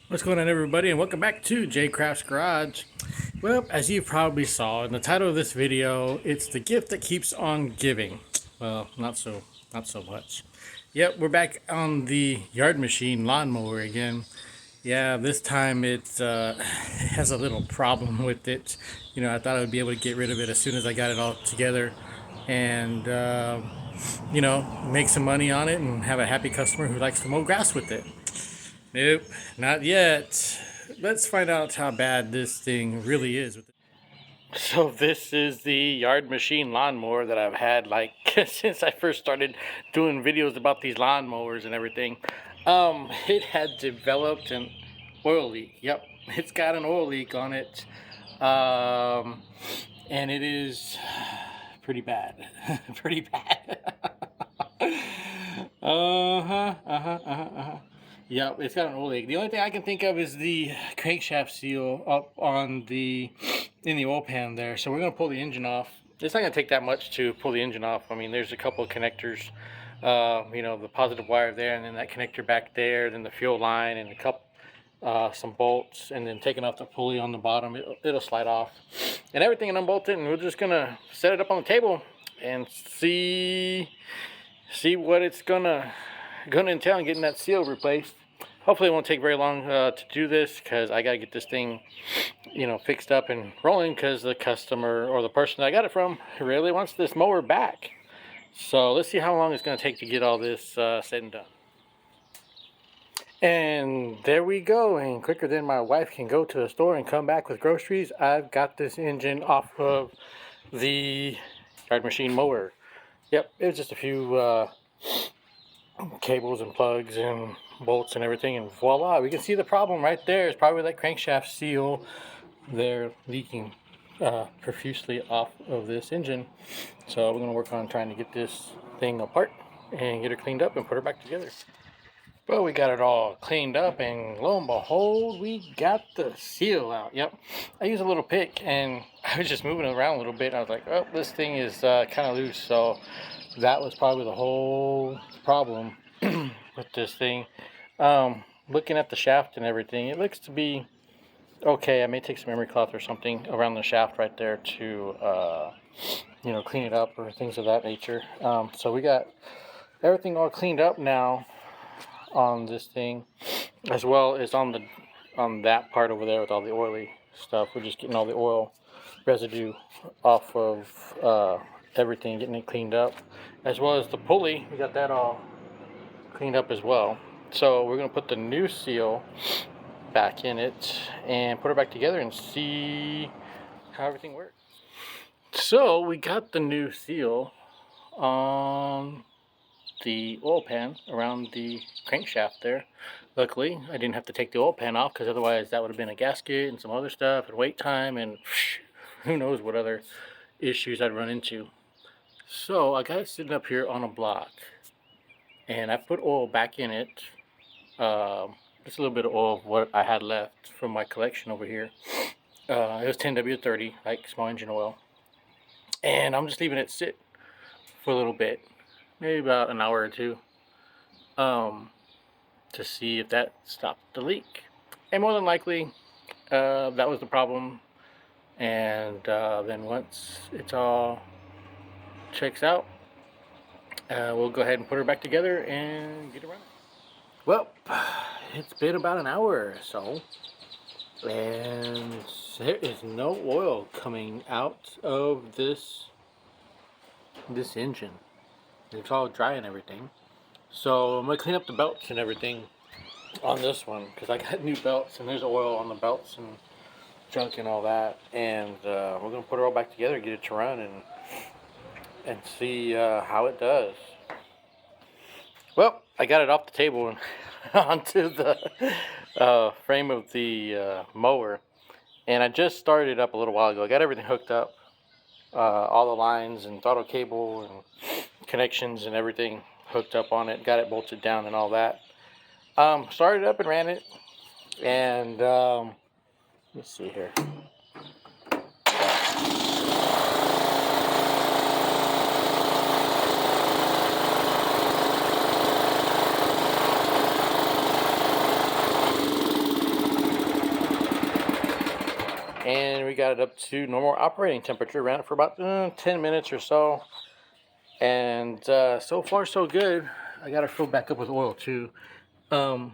What's going on, everybody, and welcome back to J.Craft's Garage. Well, as you probably saw in the title of this video, it's the gift that keeps on giving. Well, not so much. Yep, we're back on the yard machine lawnmower again. Yeah, this time it has a little problem with it. I thought I would be able to get rid of it as soon as I got it all together, and make some money on it and have a happy customer who likes to mow grass with it. Nope, not yet. Let's find out how bad this thing really is. So this is the yard machine lawnmower that I've had like since I first started doing videos about these lawnmowers and everything. It had developed an oil leak. Yep, it's got an oil leak on it, and it is pretty bad. Pretty bad. Yep, it's got an oil leak. The only thing I can think of is the crankshaft seal up on in the oil pan there. So we're gonna pull the engine off. It's not gonna take that much to pull the engine off. I mean, there's a couple of connectors, the positive wire there, and then that connector back there, then the fuel line, and some bolts, and then taking off the pulley on the bottom. It'll slide off, and everything and unbolt it, and we're just gonna set it up on the table and see what it's gonna entail in getting that seal replaced. Hopefully it won't take very long to do this, because I got to get this thing, fixed up and rolling, because the customer or the person I got it from really wants this mower back. So let's see how long it's going to take to get all this said and done. And there we go. And quicker than my wife can go to the store and come back with groceries, I've got this engine off of the yard machine mower. Yep, it was just a few cables and plugs and bolts and everything, and voila, we can see the problem right there. It's probably that crankshaft seal there leaking profusely off of this engine. So we're going to work on trying to get this thing apart and get her cleaned up and put her back together. Well, we got it all cleaned up, and lo and behold, we got the seal out. Yep, I used a little pick, and I was just moving it around a little bit, and I was like, oh, this thing is kind of loose. So that was probably the whole problem with this thing. Looking at the shaft and everything, it looks to be okay. I may take some emery cloth or something around the shaft right there to clean it up or things of that nature. So we got everything all cleaned up now on this thing, as well as on that part over there with all the oily stuff. We're just getting all the oil residue off of everything, getting it cleaned up, as well as the pulley. We got that all cleaned up as well. So we're going to put the new seal back in it and put it back together and see how everything works. So we got the new seal on the oil pan around the crankshaft there. Luckily, I didn't have to take the oil pan off, because otherwise that would have been a gasket and some other stuff and wait time and who knows what other issues I'd run into. So I got it sitting up here on a block, and I put oil back in it. Just a little bit of oil of what I had left from my collection over here. It was 10W30, like small engine oil. And I'm just leaving it sit for a little bit, maybe about an hour or two, to see if that stopped the leak. And more than likely, that was the problem. And then once it's all checks out, we'll go ahead and put her back together and get her running. Well, it's been about an hour or so, and there is no oil coming out of this engine. It's all dry and everything. So I'm going to clean up the belts and everything on this one, because I got new belts and there's oil on the belts and junk and all that. And we're going to put it all back together, get it to run, and see how it does. Well, I got it off the table and onto the frame of the mower, and I just started it up a little while ago. I got everything hooked up, all the lines and throttle cable and connections and everything hooked up on it, got it bolted down and all that. Started up and ran it, and let's see here. and we got it up to normal operating temperature. Ran it for about 10 minutes or so, and so far so good. I got to fill back up with oil too. I don't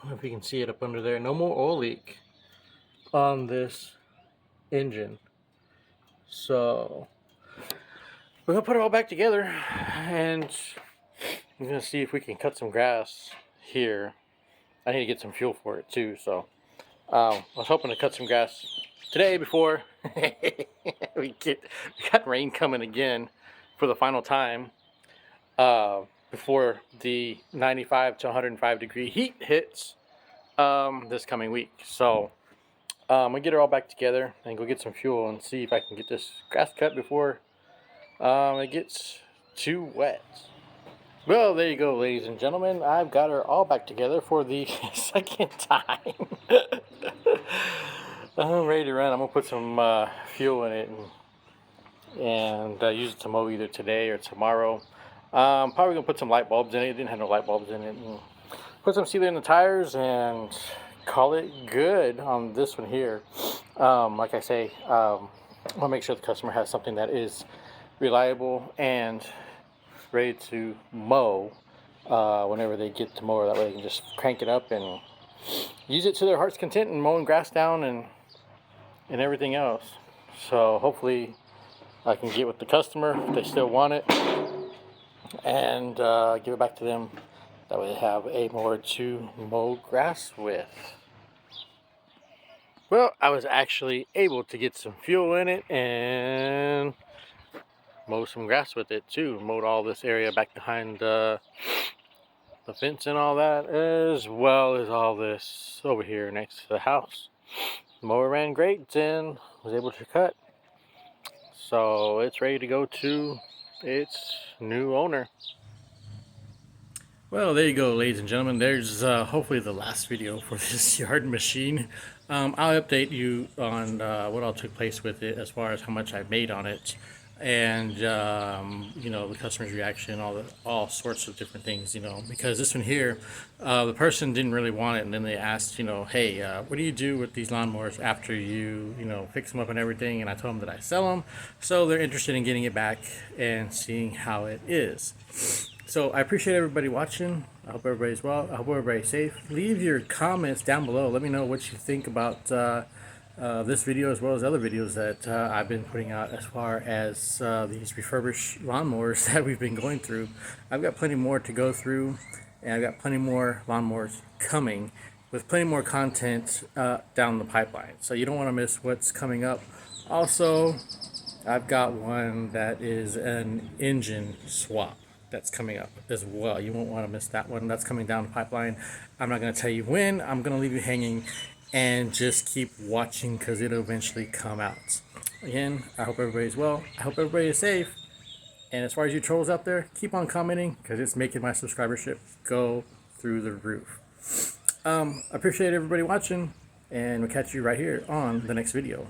know if you can see it up under there. No more oil leak on this engine. So we're gonna put it all back together, and we're gonna see if we can cut some grass here. I need to get some fuel for it too, so I was hoping to cut some grass today before we got rain coming again for the final time before the 95 to 105 degree heat hits this coming week. So I'm gonna get it all back together and go get some fuel and see if I can get this grass cut before it gets too wet. Well, there you go, ladies and gentlemen. I've got her all back together for the second time. I'm ready to run. I'm gonna put some fuel in it and use it to mow either today or tomorrow. Probably gonna put some light bulbs in it. It didn't have no light bulbs in it. And put some sealer in the tires and call it good on this one here. Like I say, I'll make sure the customer has something that is reliable and ready to mow whenever they get the mower. That way they can just crank it up and use it to their heart's content and mowing grass down and everything else. So hopefully I can get with the customer if they still want it and give it back to them. That way they have a mower to mow grass with. Well, I was actually able to get some fuel in it and mow some grass with it too. Mowed all this area back behind the fence and all that, as well as all this over here next to the house. The mower ran great and was able to cut. So it's ready to go to its new owner. Well, there you go, ladies and gentlemen. There's hopefully the last video for this yard machine. I'll update you on what all took place with it as far as how much I made on it, and you know, the customer's reaction, all sorts of different things, you know, because this one here, the person didn't really want it, and then they asked, you know, hey, what do you do with these lawnmowers after you know, fix them up and everything? And I told them that I sell them, so they're interested in getting it back and seeing how it is. So I appreciate everybody watching. I hope everybody's well. I hope everybody's safe. Leave your comments down below. Let me know what you think about this video as well as other videos that I've been putting out as far as these refurbished lawnmowers that we've been going through. I've got plenty more to go through, and I've got plenty more lawnmowers coming with plenty more content down the pipeline. So you don't want to miss what's coming up. Also, I've got one that is an engine swap that's coming up as well. You won't want to miss that one. That's coming down the pipeline. I'm not going to tell you when. I'm going to leave you hanging and just keep watching because it'll eventually come out. Again, I hope everybody's well. I hope everybody is safe. And as far as you trolls out there, keep on commenting because it's making my subscribership go through the roof. I appreciate everybody watching, and we'll catch you right here on the next video.